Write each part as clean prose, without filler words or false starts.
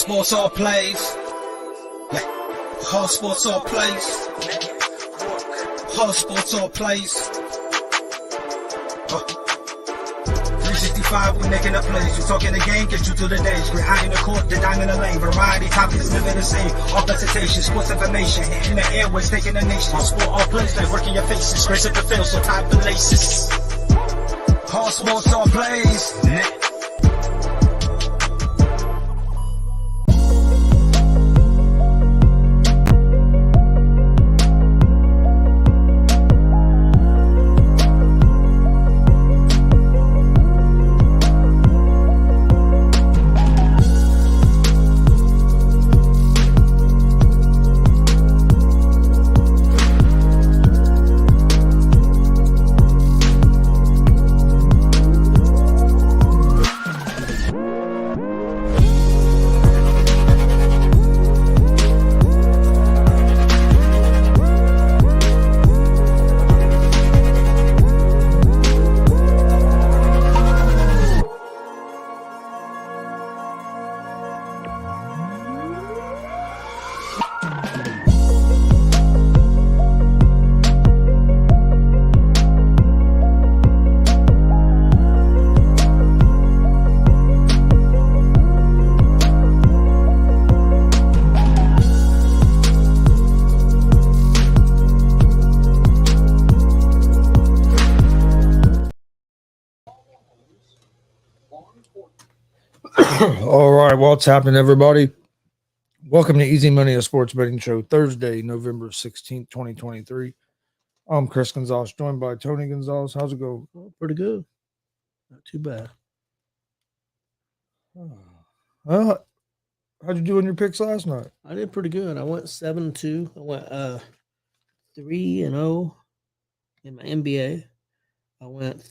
sports all plays. Yeah. All sports all plays. All sports all plays. 365, we making a plays. We talking the game, get you through the days. We're high in the court, the dime in the lane. Variety topics, living the same. All presentation, sports information. Hitting the airways, taking the nation. All sport, all plays, like working your faces. Grace at the field, so tie the laces. All sports, all plays. All right, what's happening, everybody? Welcome to Easy Money, a sports betting show, Thursday, November 16th, 2023. I'm Chris Gonzalez, joined by Tony Gonzalez. How's it go? Oh, pretty good. Not too bad. How'd you do in your picks last night? I did pretty good. I went 7-2. I went 3-0 in my NBA. I went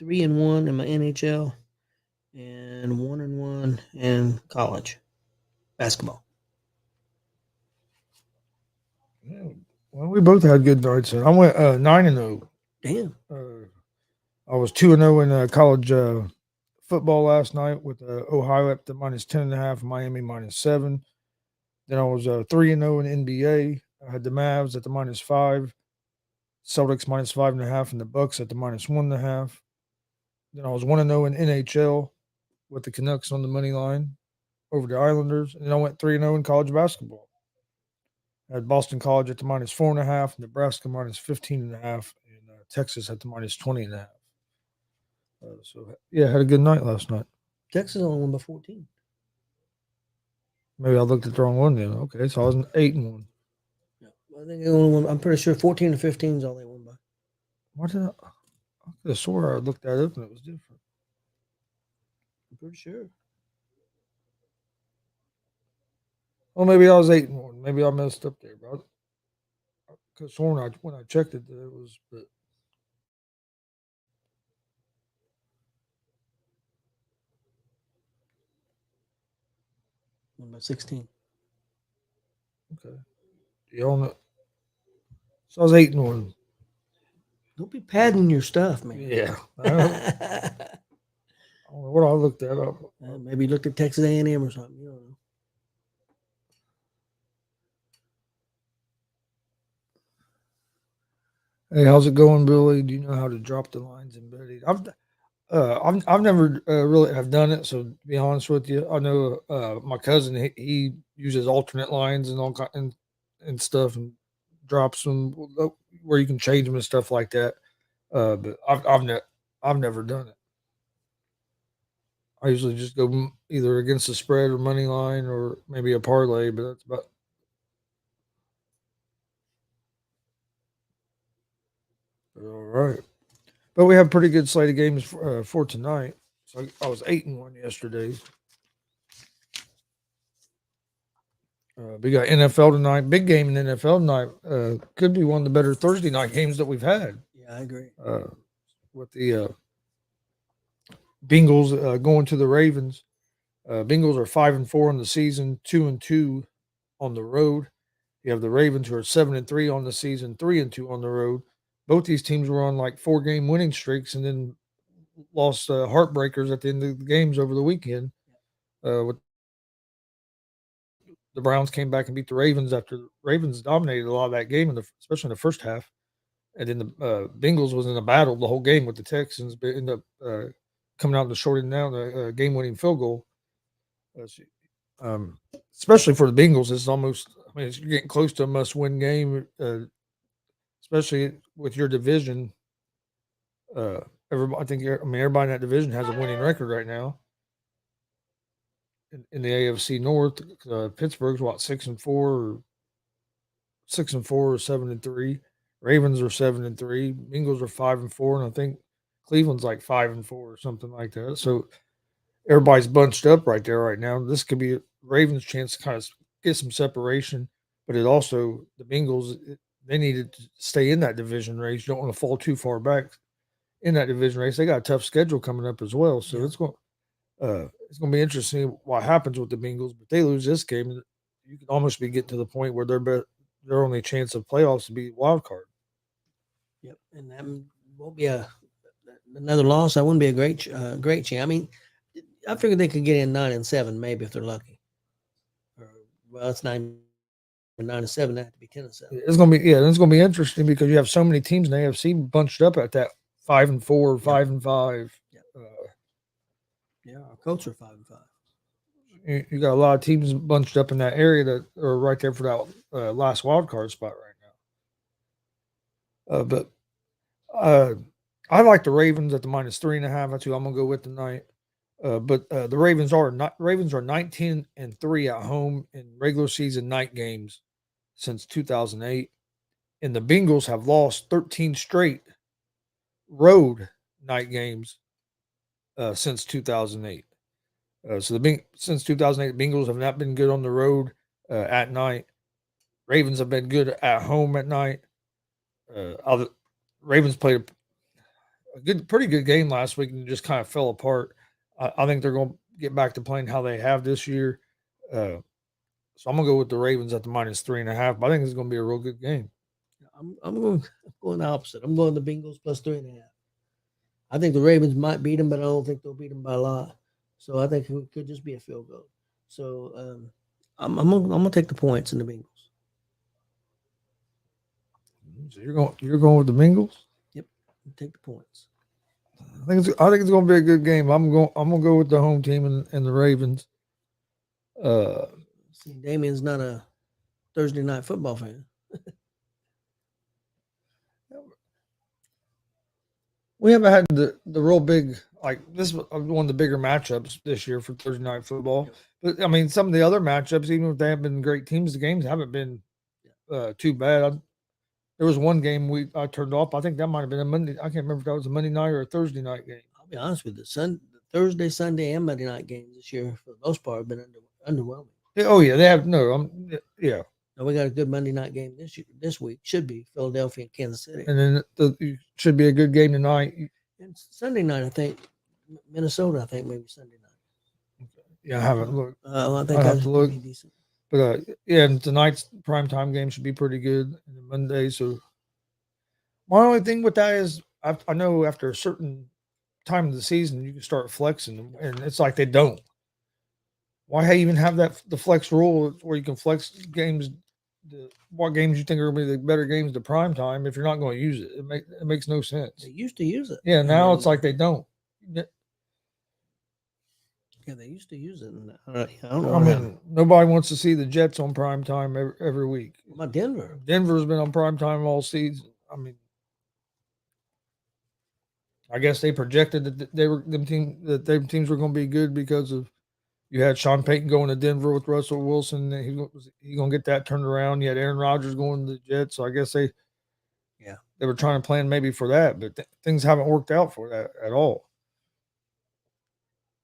3-1 in my NHL and 1-1 in college basketball. Yeah, well, we both had good nights. I went 9-0. Damn. I was 2-0 in college football last night with Ohio up to -10.5, Miami -7. Then I was 3-0 in NBA. I had the Mavs at the -5, Celtics -5.5, and the Bucks at the -1.5. Then I was 1-0 in NHL with the Canucks on the money line over the Islanders. And then I went 3-0 in college basketball. I had Boston College at the -4.5, Nebraska -15.5, and Texas at the -20.5. So, yeah, had a good night last night. Texas only won by 14. Maybe I looked at the wrong one then. Okay, so I was 8-1. Yeah, I think they only won. I'm pretty sure 14 to 15 is all they won by. What did I could have swore I looked that up and it was different. I'm pretty sure. Well, maybe I was 8-1. Maybe I messed up there, bro. I could have sworn when I checked it that it was. But Won by 16. okay, y'all know. So I was 8-1. Don't be padding your stuff, man. Yeah, I don't know what I looked that up. Maybe look at Texas A&M or something. You don't know. Hey, how's it going, Billy? Do you know how to drop the lines in betting? I've never really have done it. So to be honest with you, I know my cousin he uses alternate lines and all and stuff and drops them where you can change them and stuff like that. But I've never done it. I usually just go either against the spread or money line or maybe a parlay, but that's about. All right. But we have a pretty good slate of games for tonight. So I was 8-1 yesterday. We got NFL tonight. Big game in NFL tonight. Could be one of the better Thursday night games that we've had. Yeah, I agree. With the Bengals going to the Ravens. Bengals are 5-4 in the season, 2-2 on the road. You have the Ravens who are 7-3 on the season, 3-2 on the road. Both these teams were on like 4-game winning streaks and then lost heartbreakers at the end of the games over the weekend with the Browns came back and beat the Ravens after the Ravens dominated a lot of that game, especially in the first half. And then the Bengals was in a battle the whole game with the Texans, but ended up coming out in the short end down the game-winning field goal. Um, Especially for the Bengals, it's almost. I mean, you're getting close to a must-win game, especially with your division. Everybody, everybody in that division has a winning record right now. In the AFC North, Pittsburgh's 6-4, or 6-4, or 7-3. Ravens are 7-3. Bengals are 5-4, and I think Cleveland's like 5-4 or something like that. So everybody's bunched up right there right now. This could be Ravens' chance to kind of get some separation, but it also the Bengals they needed to stay in that division race. You don't want to fall too far back in that division race. They got a tough schedule coming up as well, so it's going to be interesting what happens with the Bengals. But they lose this game, you could almost be getting to the point where their only chance of playoffs to be wild card. Yep, and that won't be another loss. That wouldn't be a great chance. I mean, I figured they could get in 9-7 maybe if they're lucky. Well, it's 9-7. They have to be 10-7. It's gonna be interesting because you have so many teams in the AFC bunched up at that 5-4, 5-5. Our Colts are 5-5. You got a lot of teams bunched up in that area that are right there for that last wild card spot right now. But I like the Ravens at the -3.5. That's who I'm gonna go with tonight. But the Ravens are 19-3 at home in regular season night games since 2008, and the Bengals have lost 13 straight road night games since 2008. Since 2008, Bengals have not been good on the road at night. Ravens have been good at home at night. Ravens played pretty good game last week and just kind of fell apart. I think they're going to get back to playing how they have this year. So I'm going to go with the Ravens at the -3.5, but I think it's going to be a real good game. I'm going the opposite. I'm going the Bengals +3.5. I think the Ravens might beat them, but I don't think they'll beat them by a lot. So I think it could just be a field goal. So I'm gonna take the points in the Bengals. So you're going with the Bengals? Yep, take the points. I think it's going to be a good game. I'm gonna go with the home team and the Ravens. See, Damien's not a Thursday night football fan. We haven't had the real big, like this was one of the bigger matchups this year for Thursday night football. But I mean, some of the other matchups, even if they have been great teams, the games haven't been too bad. There was one game I turned off. I think that might have been a Monday. I can't remember if that was a Monday night or a Thursday night game. I'll be honest with you, the Thursday, Sunday, and Monday night games this year, for the most part, have been underwhelming. Oh yeah, they have yeah. Now we got a good Monday night game this week. Should be Philadelphia and Kansas City, and then it should be a good game tonight. And Sunday night, I think Minnesota. I think maybe Sunday night. Yeah, I haven't looked. I think I have to look. Be decent. But and tonight's primetime game should be pretty good. And Monday, so my only thing with that is I know after a certain time of the season you can start flexing, and it's like they don't. Why even have the flex rule where you can flex games? What games you think are going to be the better games to prime time if you're not going to use it? It makes no sense. They used to use it. Yeah, now it's like they don't. Yeah, they used to use it. I don't know. Nobody wants to see the Jets on prime time every week. What about Denver? Denver's been on prime time all season. I mean, I guess they projected that their teams were going to be good because of you had Sean Payton going to Denver with Russell Wilson. He's going to get that turned around. You had Aaron Rodgers going to the Jets. So I guess they were trying to plan maybe for that, but things haven't worked out for that at all.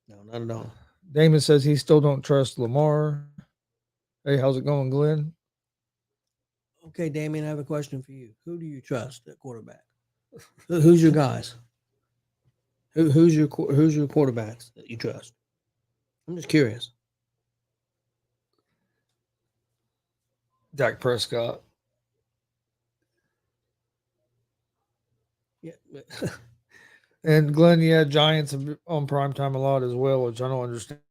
No, not at all. Damon says he still don't trust Lamar. Hey, how's it going, Glenn? Okay, Damien, I have a question for you. Who do you trust at quarterback? Who's your guys? Who's your quarterbacks that you trust? I'm just curious. Dak Prescott. Yeah. And Glenn, Giants on primetime a lot as well, which I don't understand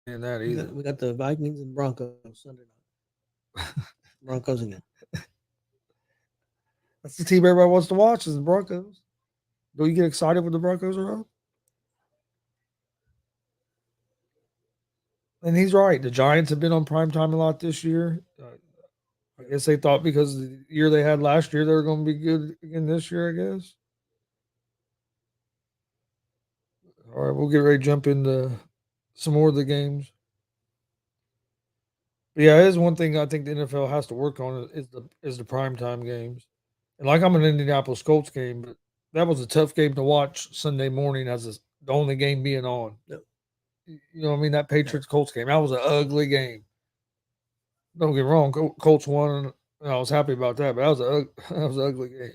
that either. We got the Vikings and Broncos Sunday night. Broncos again. That's the team everybody wants to watch is the Broncos. Do you get excited when the Broncos are up? And he's right. The Giants have been on primetime a lot this year. I guess they thought because of the year they had last year, they were going to be good again this year, I guess. All right, we'll get ready to jump into some more of the games. But yeah, it is one thing I think the NFL has to work on is the primetime games. And like I'm an Indianapolis Colts game, but that was a tough game to watch Sunday morning as the only game being on. Yep. You know what I mean? That Patriots Colts game, that was an ugly game. Don't get me wrong, Colts won, and I was happy about that. But that was an ugly game.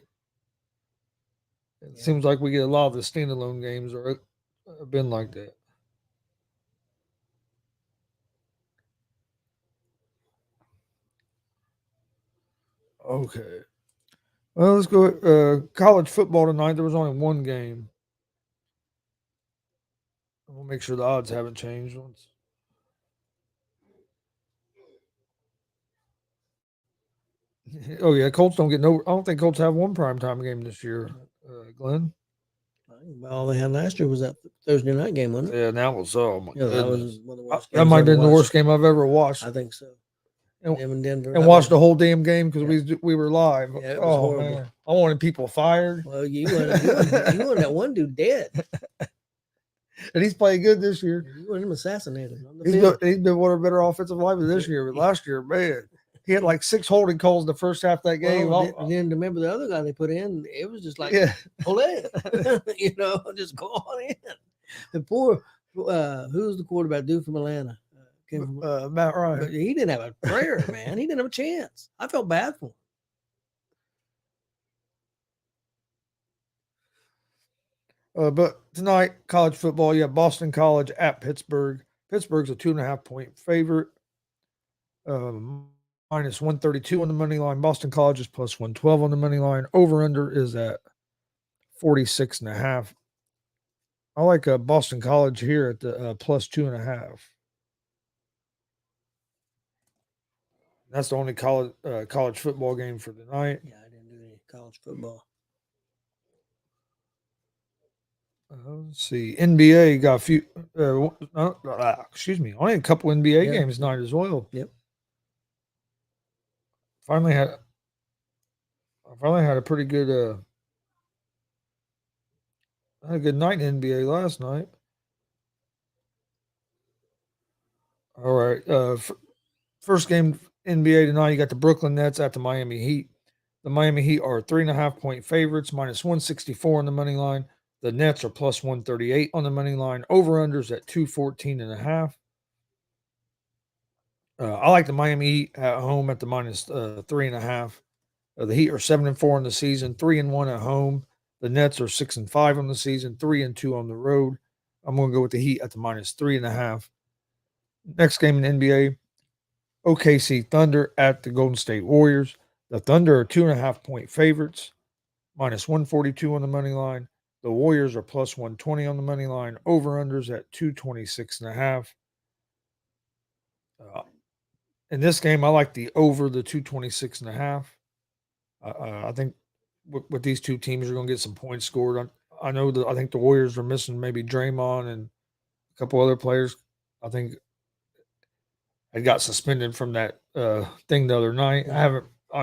It seems like we get a lot of the standalone games are have been like that. Okay. Well, let's go. College football tonight. There was only one game. We'll make sure the odds haven't changed. Oh yeah, Colts don't get no. I don't think Colts have one primetime game this year. Glenn. All they had last year was that Thursday night game, wasn't it? Yeah, that was my Yeah, that goodness. was one of the worst. That might have been the worst game I've ever watched. I think so. And, Them in Denver. and watched the whole damn game because we were live. Yeah, it was horrible. Man, I wanted people fired. Well, you wanted that one dude dead. And he's playing good this year. You wanted him assassinated. He's been one of the better offensive linemen this year. But last year, man, he had like 6 holding calls the first half of that game. Well, and then remember the other guy they put in, it was just like, pull it. Just go on in. The poor, who's the quarterback dude from Atlanta? Matt Ryan. But he didn't have a prayer, man. He didn't have a chance. I felt bad for him. But tonight, college football, you have Boston College at Pittsburgh. Pittsburgh's a 2.5-point favorite. Minus 132 on the money line. Boston College is plus 112 on the money line. Over under is at 46.5. I like Boston College here at the plus 2.5. That's the only college football game for the night. Yeah, I didn't do any college football. Let's see. NBA got a few. Excuse me. Only a couple NBA games tonight as well. Yep. Finally had a pretty good. Had a good night in NBA last night. All right. First game NBA tonight. You got the Brooklyn Nets at the Miami Heat. The Miami Heat are 3.5-point favorites, minus 164 on the money line. The Nets are plus 138 on the money line. Over-unders at 214.5. I like the Miami Heat at home at the minus 3.5. The Heat are 7-4 in the season, 3-1 at home. The Nets are 6-5 on the season, 3-2 on the road. I'm going to go with the Heat at the minus 3.5. Next game in NBA, OKC Thunder at the Golden State Warriors. The Thunder are 2.5-point favorites, minus 142 on the money line. The Warriors are plus 120 on the money line. Over-unders at 226.5. In this game, I like the over the 226.5. I think with these two teams, you're going to get some points scored. I know that I think the Warriors are missing maybe Draymond and a couple other players. I think I got suspended from that thing the other night. I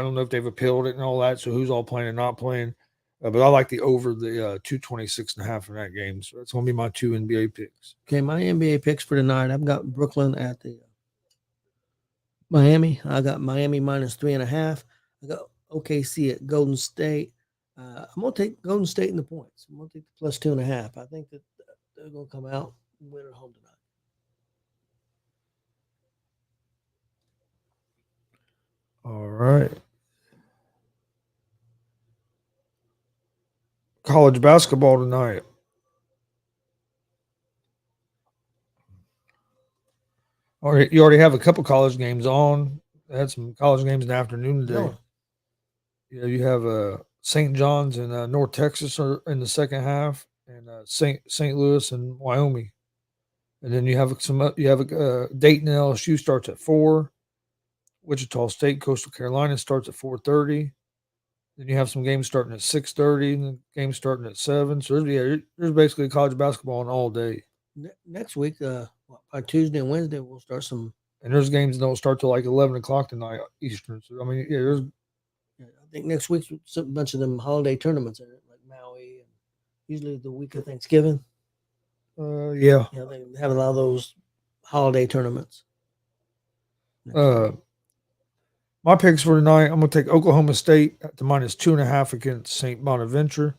don't know if they've appealed it and all that. So who's all playing and not playing? But I like the over the 226.5 in that game. So that's going to be my 2 NBA picks. Okay, my NBA picks for tonight. I've got Brooklyn at the Miami. I got Miami minus 3.5. I got OKC at Golden State. I'm going to take Golden State in the points. I'm going to take the plus 2.5. I think that they're going to come out and win at home tonight. All right. College basketball tonight. All right, you already have a couple college games on. I had some college games in the afternoon today. No. Yeah, you have St. John's and North Texas are in the second half, and St. Louis and Wyoming And then you have Dayton LSU starts at 4. Wichita State Coastal Carolina starts at 4:30. Then you have some games starting at 6:30, and then games starting at 7. So there's basically college basketball on all day. Next week, on Tuesday and Wednesday, we'll start some. And there's games that don't start till like 11 o'clock tonight Eastern. So I mean, there's. I think next week's a bunch of them holiday tournaments in it, like Maui, and usually the week of Thanksgiving. Yeah. They have a lot of those holiday tournaments. My picks for tonight, I'm going to take Oklahoma State at the -2.5 against St. Bonaventure.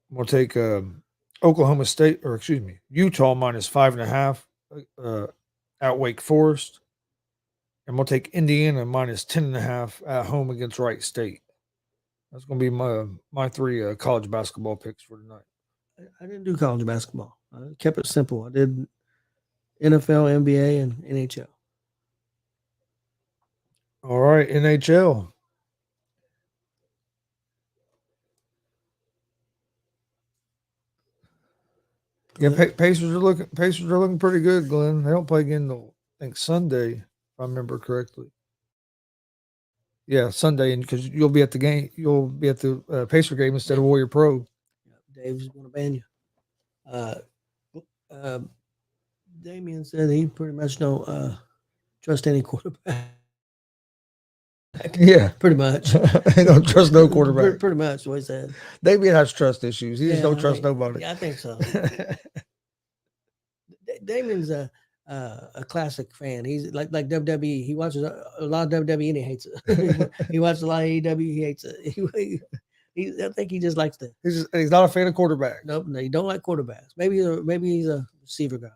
I'm going to take Utah -5.5 at Wake Forest. I'm going to take Indiana -10.5 at home against Wright State. That's going to be my 3 college basketball picks for tonight. I didn't do college basketball. I kept it simple. I did NFL, NBA, and NHL. All right, NHL. Yeah, Pacers are looking pretty good, Glenn. They don't play again until I think Sunday, if I remember correctly. Yeah, Sunday, and because you'll be at the game, you'll be at the Pacer game instead of Warrior Pro. Dave's going to ban you. Damian said he pretty much don't trust any quarterback. Yeah, pretty much. They don't trust no quarterback. Pretty much what he said. Damian has trust issues. He just don't trust nobody. Yeah, I think so. Damian's a classic fan. He's like WWE. He watches a lot of WWE and he hates it. He watches a lot of AEW. He hates it. I think he just likes to. He's not a fan of quarterbacks. Nope, no, he don't like quarterbacks. Maybe he's a receiver guy.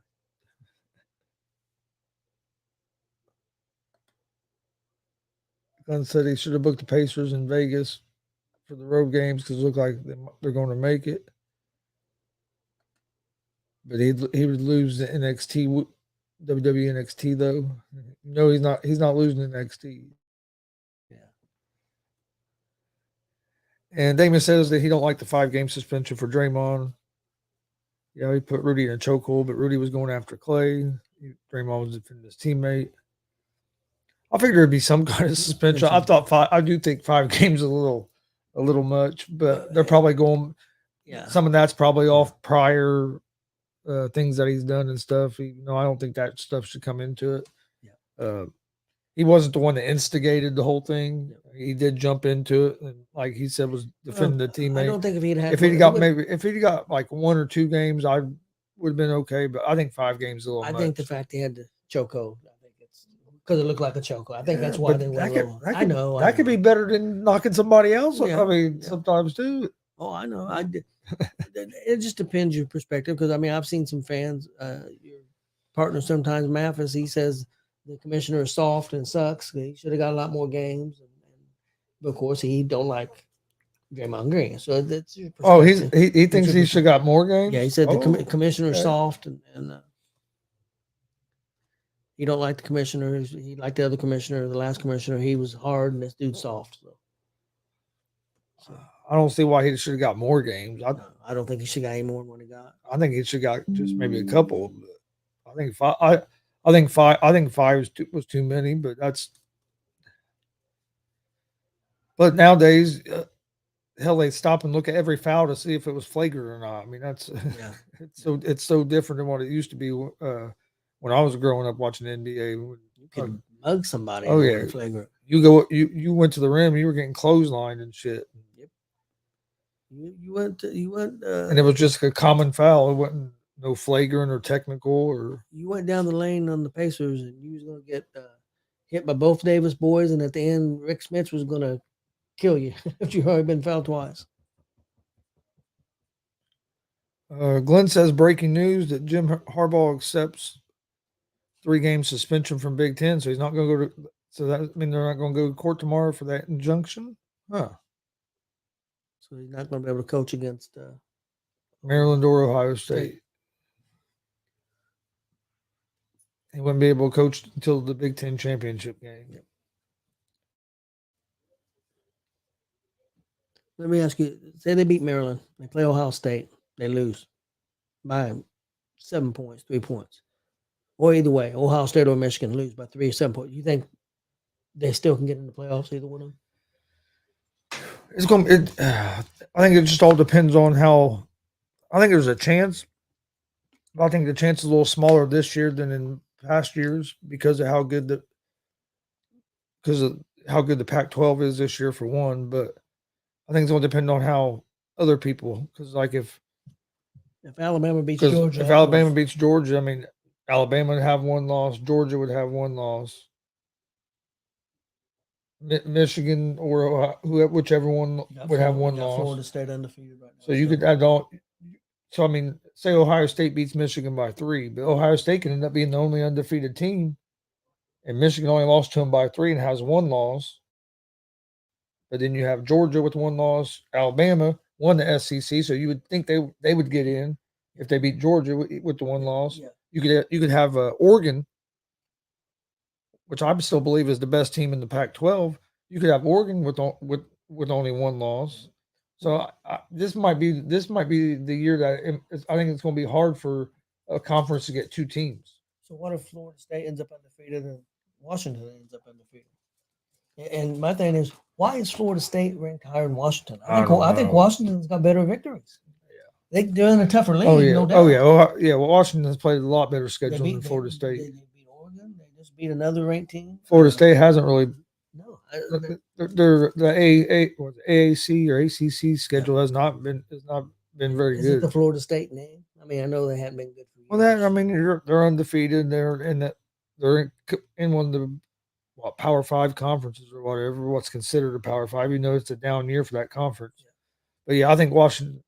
Glenn said he should have booked the Pacers in Vegas for the road games because it looked like they're going to make it. But he would lose the WWE NXT though. No, he's not. He's not losing NXT. Yeah. And Damon says that he don't like the 5-game suspension for Draymond. Yeah, he put Rudy in a chokehold, but Rudy was going after Clay. Draymond was defending his teammate. I figured there'd be some kind of suspension. I do think 5 games is a little much, but they're probably going. Yeah. Some of that's probably off prior things that he's done and stuff. I don't think that stuff should come into it. Yeah. He wasn't the one that instigated the whole thing. He did jump into it, and like he said, was defending the teammate. I don't think if he'd got like 1 or 2 games, I would have been okay. But I think 5 games is a little much. I think the fact he had the chokehold, I think it's because it looked like a chokehold. I think that's why they went low. I know that could be better than knocking somebody else. Yeah. I mean, sometimes too. Oh, I know. It just depends your perspective because I've seen some fans. Your partner sometimes, Mathis, he says the commissioner is soft and sucks. He should have got a lot more games, but of course he don't like Draymond Green. So that's your perspective. Oh, he thinks he should have got more games. Yeah, he said the commissioner is soft and he don't like the commissioner. He liked the other commissioner, the last commissioner. He was hard and this dude's soft. So. I don't see why he should have got more games. I don't think he should have got any more than what he got. I think he should have got just maybe a couple. I think 5. I think 5 was too many, but that's. But nowadays, hell, they stop and look at every foul to see if it was flagrant or not. I mean, that's it's so different than what it used to be when I was growing up watching the NBA. You could mug somebody. Oh yeah, flagrant. You went to the rim, you were getting clotheslined and shit. Yep. You went, and it was just a common foul. It wasn't no flagrant or technical or. You went down the lane on the Pacers, and you was going to get hit by both Davis boys, and at the end, Rick Smith was going to kill you if you already been fouled twice. Glenn says breaking news that Jim Harbaugh accepts 3-game suspension from Big Ten, so he's not going to go to. So that means they're not going to go to court tomorrow for that injunction? Huh. So he's not going to be able to coach against Maryland or Ohio State. He wouldn't be able to coach until the Big Ten championship game. Yep. Let me ask you, say they beat Maryland. They play Ohio State. They lose by 7 points, 3 points, or either way, Ohio State or Michigan lose by 3 or 7 points, you think they still can get in the playoffs? Either one of them. It's going. I think it just all depends on how. I think there's a chance. But I think the chance is a little smaller this year than in past years because of how good the Pac-12 is this year for one. But I think it's going to depend on how other people. Because like If Alabama beats if Georgia, Alabama beats Georgia, I mean Alabama would have one loss, Georgia would have one loss. Michigan or whichever one would have one loss. Florida State undefeated right now. So you could add all. So I mean, say Ohio State beats Michigan by 3, but Ohio State can end up being the only undefeated team, and Michigan only lost to them by 3 and has one loss. But then you have Georgia with one loss, Alabama won the SEC, so you would think they would get in if they beat Georgia with the one loss. Yeah. You could have Oregon, which I still believe is the best team in the Pac-12. You could have Oregon with only one loss. So this might be the year that I think it's going to be hard for a conference to get 2 teams. So what if Florida State ends up undefeated and Washington ends up undefeated? And my thing is, why is Florida State ranked higher than Washington? I think Washington's got better victories. Yeah, they're in a tougher league. No doubt. Well, Washington's played a lot better schedule than Florida State. They beat Oregon. They just beat another ranked team. Florida State hasn't really. No, the AAC or ACC schedule has not been very good. Is it the Florida State name? I mean, I know they haven't been good for years. Well, they're undefeated. They're in one of the Power 5 conferences or whatever. What's considered a Power 5? You know, it's a down year for that conference. Yeah. But yeah, I think Washington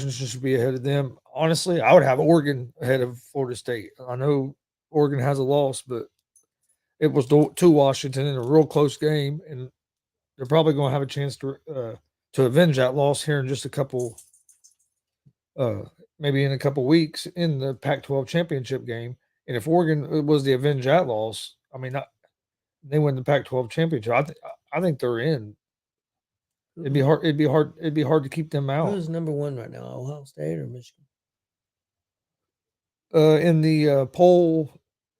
should be ahead of them. Honestly, I would have Oregon ahead of Florida State. I know Oregon has a loss, but it was to Washington in a real close game, and they're probably going to have a chance to avenge that loss here in just a couple, maybe in a couple weeks in the Pac-12 championship game. And if Oregon was to avenge that loss, I mean, they win the Pac-12 championship. I think they're in. It'd be hard. It'd be hard to keep them out. Who's number 1 right now? Ohio State or Michigan? In the poll,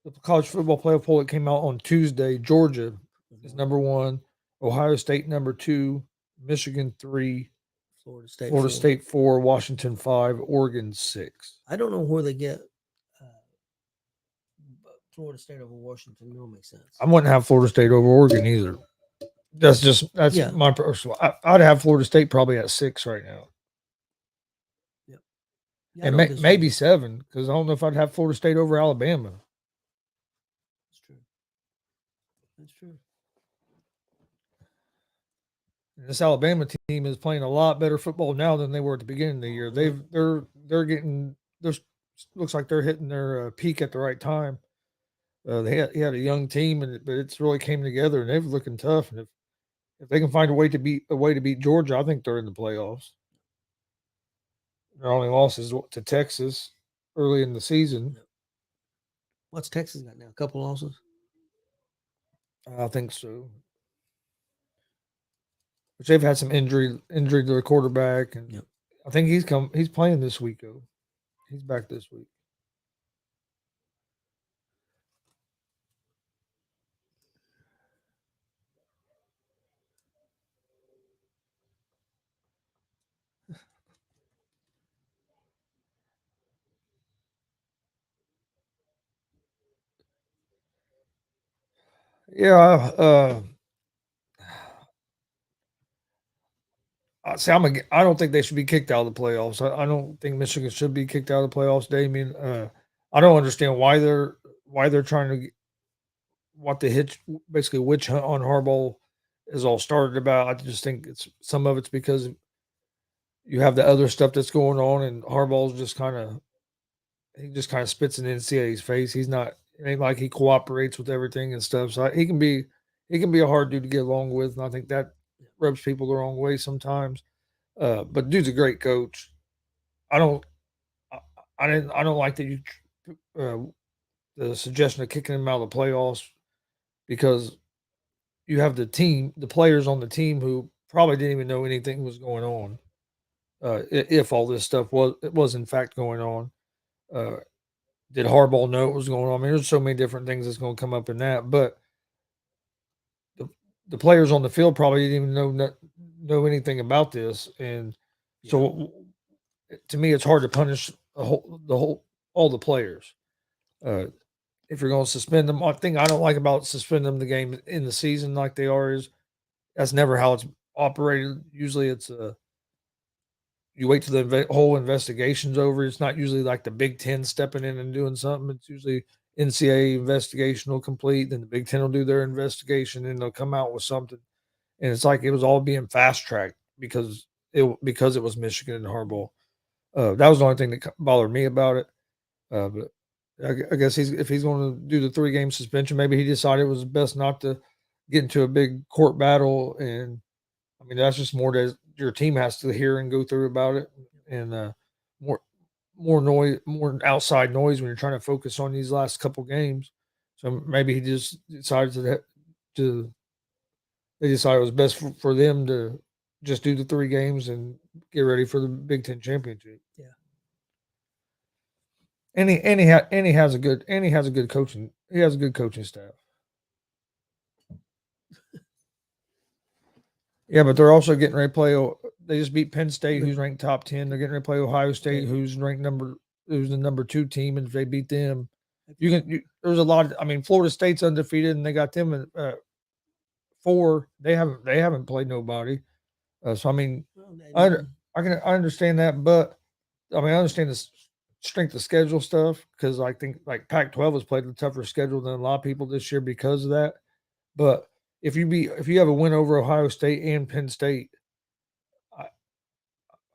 the college football playoff poll that came out on Tuesday, Georgia is number 1, Ohio State number 2, Michigan 3, Florida State 4, Washington 5, Oregon 6. I don't know where they get Florida State over Washington. No, makes sense. I wouldn't have Florida State over Oregon either. That's my personal. I'd have Florida State probably at 6 right now. Yep. Yeah, and maybe 7 because I don't know if I'd have Florida State over Alabama. That's true. And this Alabama team is playing a lot better football now than they were at the beginning of the year. They're getting looks like they're hitting their peak at the right time. He had a young team, but it's really came together, and they're looking tough. And if they can find a way to beat Georgia, I think they're in the playoffs. Their only loss is to Texas early in the season. What's Texas got now? A couple losses? I think so. Which they've had some injury to their quarterback, and I think he's playing this week though. He's back this week. Yeah, I don't think they should be kicked out of the playoffs. I don't think Michigan should be kicked out of the playoffs, Damien. I don't understand why they're trying to what the basically witch hunt on Harbaugh is all started about. I just think some of it's because you have the other stuff that's going on, and Harbaugh's just kind of spits in the NCAA's face. It ain't like he cooperates with everything and stuff. So he can be a hard dude to get along with, and I think that rubs people the wrong way sometimes. But dude's a great coach. I don't like the suggestion of kicking him out of the playoffs because you have the players on the team who probably didn't even know anything was going on. If all this stuff was in fact going on, Did Harbaugh know what was going on? I mean, there's so many different things that's going to come up in that, but the players on the field probably didn't even know anything about this, and so to me, it's hard to punish all the players. If you're going to suspend them, one thing I don't like about suspending them the game in the season like they are is that's never how it's operated. Usually, it's you wait till the whole investigation's over. It's not usually like the Big Ten stepping in and doing something. It's usually NCAA investigation will complete, then the Big Ten will do their investigation, and they'll come out with something. And it's like it was all being fast tracked because it was Michigan and Harbaugh. That was the only thing that bothered me about it. But I guess if he's going to do the 3-game suspension, maybe he decided it was best not to get into a big court battle. And I mean, that's just more that your team has to hear and go through about it, and more noise, more outside noise when you're trying to focus on these last couple games. So maybe he just decided they decided it was best for them to just do the 3 games and get ready for the Big Ten championship. Yeah. And he has a good coaching. He has a good coaching staff. Yeah, but they're also getting ready to play. They just beat Penn State, who's ranked top 10. They're getting ready to play Ohio State, who's ranked who's the number 2 team, and if they beat them, there's a lot. I mean, Florida State's undefeated, and they got them at 4. They haven't played nobody. So I mean, I understand that, but I mean I understand the strength of schedule stuff because I think like Pac-12 has played a tougher schedule than a lot of people this year because of that. But if you have a win over Ohio State and Penn State,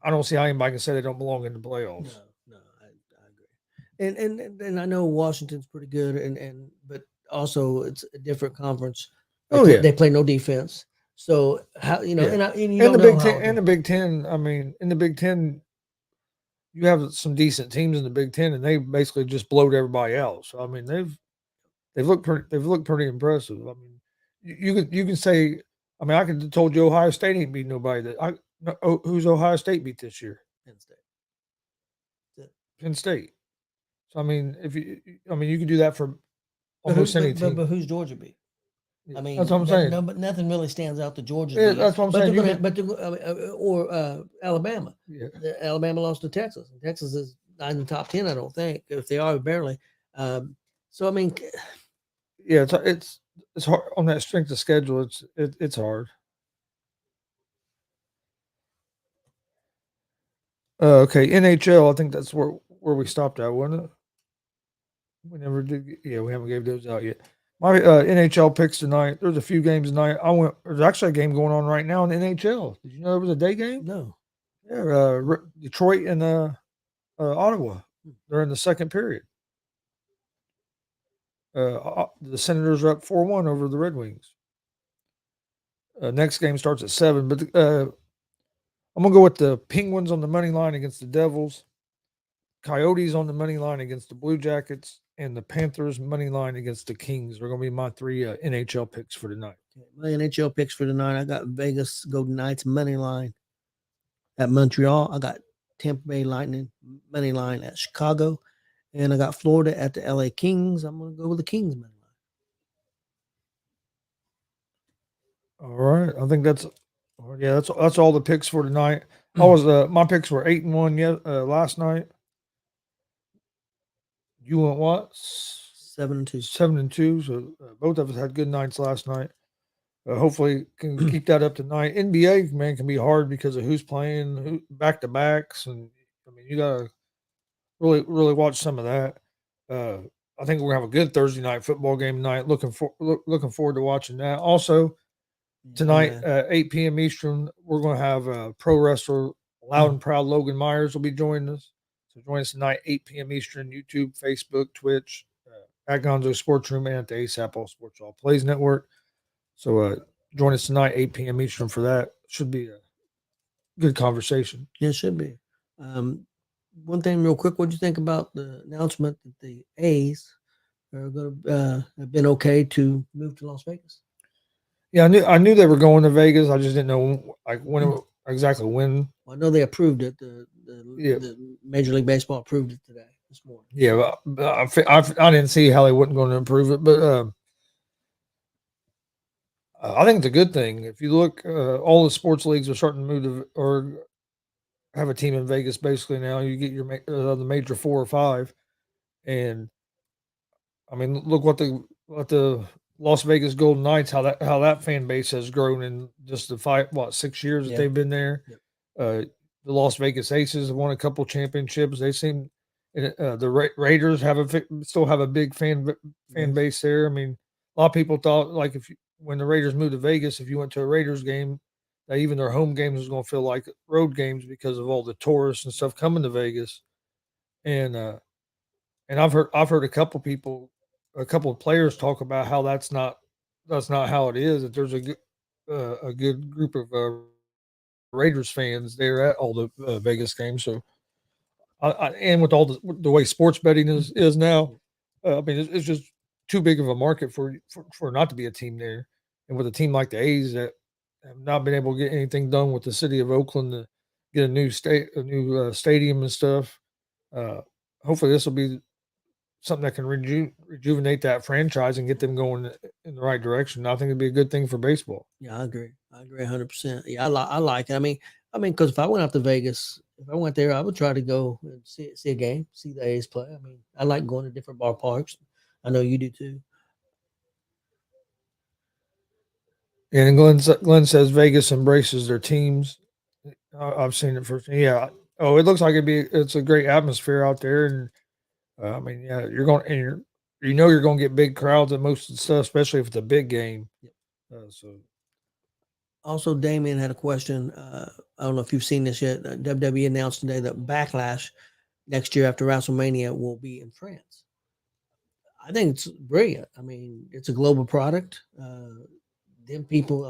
I don't see how anybody can say they don't belong in the playoffs. No, I agree. And I know Washington's pretty good, but also it's a different conference. They play no defense. So how and the Big Ten. I mean, in the Big Ten, you have some decent teams in the Big Ten, and they basically just blowed everybody else. So, I mean, they've looked pretty impressive. I mean, you can say, I mean, I could have told you Ohio State ain't beat nobody. Who's Ohio State beat this year? Penn State. So I mean, you can do that for almost any team. But who's Georgia beat? I mean, that's what I'm saying. No, but nothing really stands out to Georgia. Yeah, that's what I'm saying. Or Alabama. Yeah. Alabama lost to Texas. And Texas is not in the top 10, I don't think. If they are, barely. So I mean, yeah, it's hard on that strength of schedule. It's hard. Okay, NHL. I think that's where we stopped at, wasn't it? We never did. Yeah, we haven't gave those out yet. My NHL picks tonight. There's a few games tonight. There's actually a game going on right now in the NHL. Did you know there was a day game? No. Yeah, Detroit and Ottawa. They're in the second period. The Senators are up 4-1 over the Red Wings. Next game starts at 7. But I'm gonna go with the Penguins on the money line against the Devils, Coyotes on the money line against the Blue Jackets, and the Panthers money line against the Kings are going to be my 3 NHL picks for tonight. My NHL picks for tonight, I got Vegas Golden Knights money line at Montreal. I got Tampa Bay Lightning money line at Chicago, and I got Florida at the LA Kings. I'm going to go with the Kings money line. All right, I think that's all the picks for tonight. My picks were 8-1 last night. You went what? 7-2. 7-2. So both of us had good nights last night. Hopefully, can keep that up tonight. NBA, man, can be hard because of who's playing, back to backs, and I mean, you gotta really, really watch some of that. I think we're gonna have a good Thursday night football game tonight. Looking forward to watching that. Also, tonight at 8 p.m. Eastern, we're gonna have pro wrestler Loud and Proud Logan Myers will be joining us. So join us tonight, 8 p.m. Eastern, YouTube, Facebook, Twitch, at Gonzo Sports Room, and at the ASAP All Sports All Plays Network. So join us tonight, 8 p.m. Eastern for that. Should be a good conversation. Yeah, it should be. One thing real quick, what do you think about the announcement that the A's are going to have been okay to move to Las Vegas? Yeah, I knew they were going to Vegas. I just didn't know exactly when. Well, I know they approved it. The Major League Baseball approved it today. this morning. Yeah, I didn't see how they wasn't going to improve it, but I think it's a good thing. If you look, all the sports leagues are starting to move to or have a team in Vegas. Basically, now you get your the major 4 or 5, and I mean, look what the Las Vegas Golden Knights how that fan base has grown in just the 6 years that Yeah. they've been there. Yep. The Las Vegas Aces have won a couple championships. They seem the Raiders still have a big fan Yes. base there. I mean, a lot of people thought like when the Raiders moved to Vegas, if you went to a Raiders game, that even their home games was going to feel like road games because of all the tourists and stuff coming to Vegas. And I've heard a couple of players talk about how that's not how it is. That there's a good group of Raiders fans there at all the Vegas games. So, and with all the way sports betting is now, I mean it's just too big of a market for not to be a team there. And with a team like the A's that have not been able to get anything done with the city of Oakland to get a new stadium and stuff. Uh, Hopefully this will be something that can rejuvenate that franchise and get them going in the right direction. I think it'd be a good thing for baseball. Yeah, I agree. I agree 100%. Yeah, I like it. Because if I went out to Vegas, if I went there, I would try to go and see a game, see the A's play. I mean, I like going to different ballparks. I know you do too. And Glenn says Vegas embraces their teams. I've seen it first. Yeah. Oh, it looks like it's a great atmosphere out there, and I mean, yeah, you're going to get big crowds at most of the stuff, especially if it's a big game. Yep. So Also, Damien had a question. I don't know if you've seen this yet. WWE announced today that Backlash next year after WrestleMania will be in France. I think it's brilliant. I mean, it's a global product. The people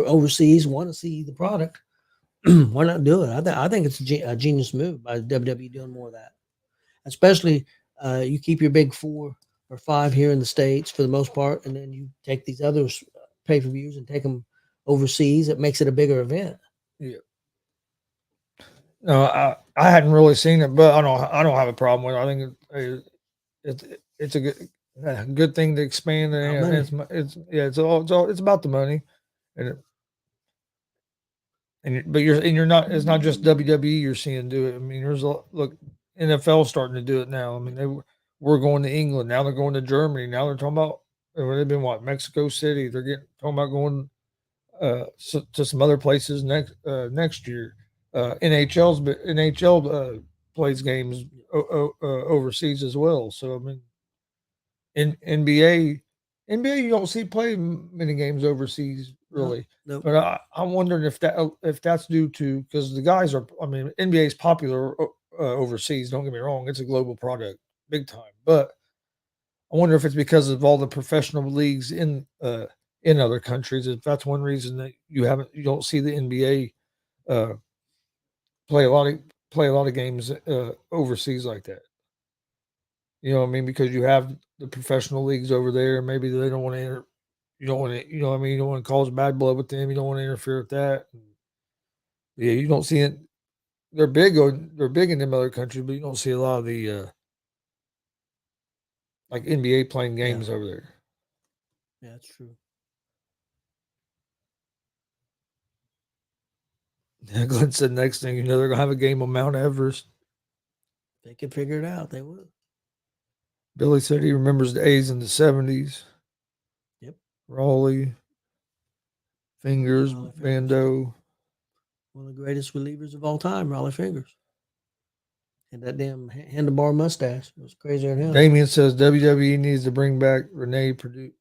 overseas want to see the product. Why not do it? I think it's a genius move by WWE doing more of that. Especially, you keep your big 4 or 5 here in the States for the most part, and then you take these other pay-per-views and take them overseas. It makes it a bigger event. yeah. No, I hadn't really seen it, but I don't have a problem with it. I think it's a good thing to expand. And it's about the money, and you're not. It's not just WWE you're seeing do it. I mean, look, NFL starting to do it now. I mean, we're going to England now. They're going to Germany now. They're talking about they've been Mexico City. They're talking about going to some other places next year. NHL plays games overseas as well. So I mean, in NBA you don't see play many games overseas really. Nope. But I'm wondering if that's due to because the guys are. I mean, NBA is popular overseas. Don't get me wrong; it's a global product, big time. But I wonder if it's because of all the professional leagues in other countries. If that's one reason that you don't see the NBA play a lot of games overseas like that. You know what I mean? Because you have the professional leagues over there. Maybe they don't want to you don't want to, you know what I mean? You don't want to cause bad blood with them. You don't want to interfere with that. Yeah, you don't see it. They're big in them other countries, but you don't see a lot of the like NBA playing games over there. Yeah, that's true. Glenn said next thing you know, they're gonna have a game on Mount Everest. They can figure it out. They will. Billy said he remembers the A's in the 70s. Yep. Raleigh, Fingers, Bando. One of the greatest relievers of all time, Raleigh Fingers. And that damn handlebar mustache. It was crazier than hell. Damien says WWE needs to bring back Rene Dupree.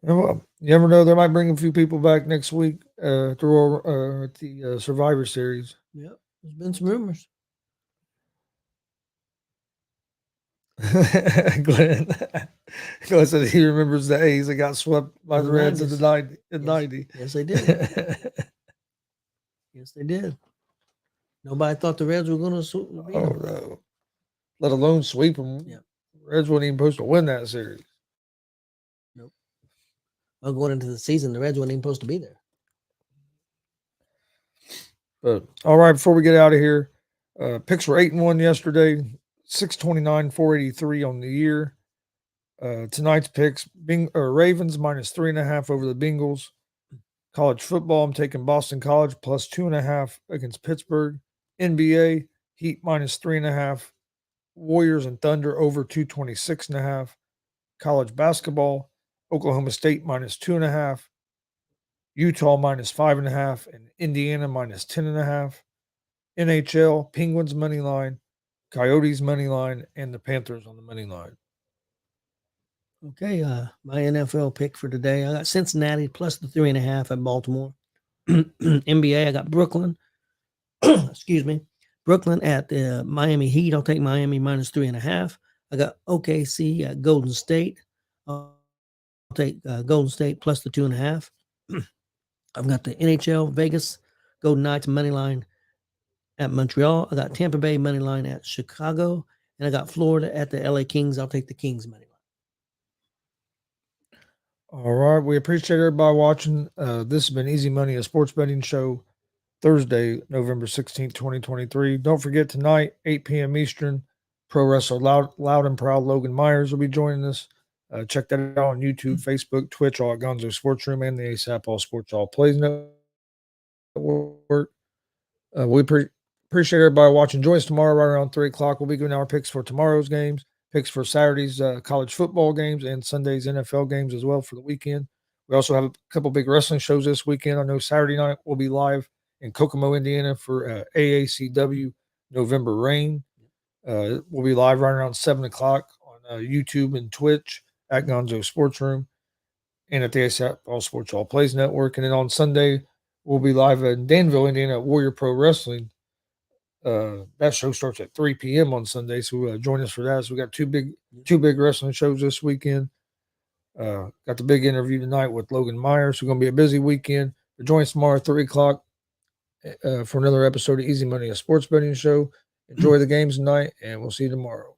You never know. They might bring a few people back next week through at the Survivor Series. Yep, there's been some rumors. Glenn said he remembers the A's that got swept by the Reds in the 90. Yes, they did. Yes, they did. Nobody thought the Reds were going to sweep them. Oh, no. Let alone sweep them. Yep. Reds weren't even supposed to win that series. Nope. Well, going into the season, the Reds weren't even supposed to be there. But all right, before we get out of here, picks were 8-1 yesterday, 629, 483 on the year. Tonight's picks: Ravens -3.5 over the Bengals. College football, I'm taking Boston College plus 2.5 against Pittsburgh. NBA, Heat -3.5. Warriors and Thunder over 226.5. College basketball, Oklahoma State -2.5. Utah -5.5, and Indiana -10.5. NHL, Penguins money line, Coyotes money line, and the Panthers on the money line. Okay, my NFL pick for today, I got Cincinnati plus the 3.5 at Baltimore. NBA, I got Brooklyn. Excuse me, Brooklyn at the Miami Heat. I'll take Miami -3.5. I got OKC at Golden State. I'll take Golden State plus the 2.5. I've got the NHL Vegas Golden Knights money line at Montreal. I got Tampa Bay money line at Chicago, and I got Florida at the LA Kings. I'll take the Kings money line. All right. We appreciate everybody watching. This has been Easy Money, a sports betting show, Thursday, November 16th, 2023. Don't forget tonight, 8 p.m. Eastern, pro wrestler Loud and Proud Logan Myers will be joining us. Check that out on YouTube, Facebook, Twitch, all at Gonzo Sports Room, and the ASAP All Sports All Plays Network. We appreciate everybody watching. Join us tomorrow right around 3 o'clock. We'll be giving our picks for tomorrow's games, picks for Saturday's college football games, and Sunday's NFL games as well for the weekend. We also have a couple big wrestling shows this weekend. I know Saturday night we'll be live in Kokomo, Indiana for AACW November Rain. We'll be live right around 7 o'clock on YouTube and Twitch at Gonzo Sports Room and at the ASAP All Sports All Plays Network. And then on Sunday, we'll be live in Danville, Indiana at Warrior Pro Wrestling. That show starts at 3 p.m. on Sunday, so join us for that. So we got two big wrestling shows this weekend. Got the big interview tonight with Logan Myers. So going to be a busy weekend. But join us tomorrow at 3 o'clock for another episode of Easy Money, a sports betting show. Enjoy the games tonight, and we'll see you tomorrow.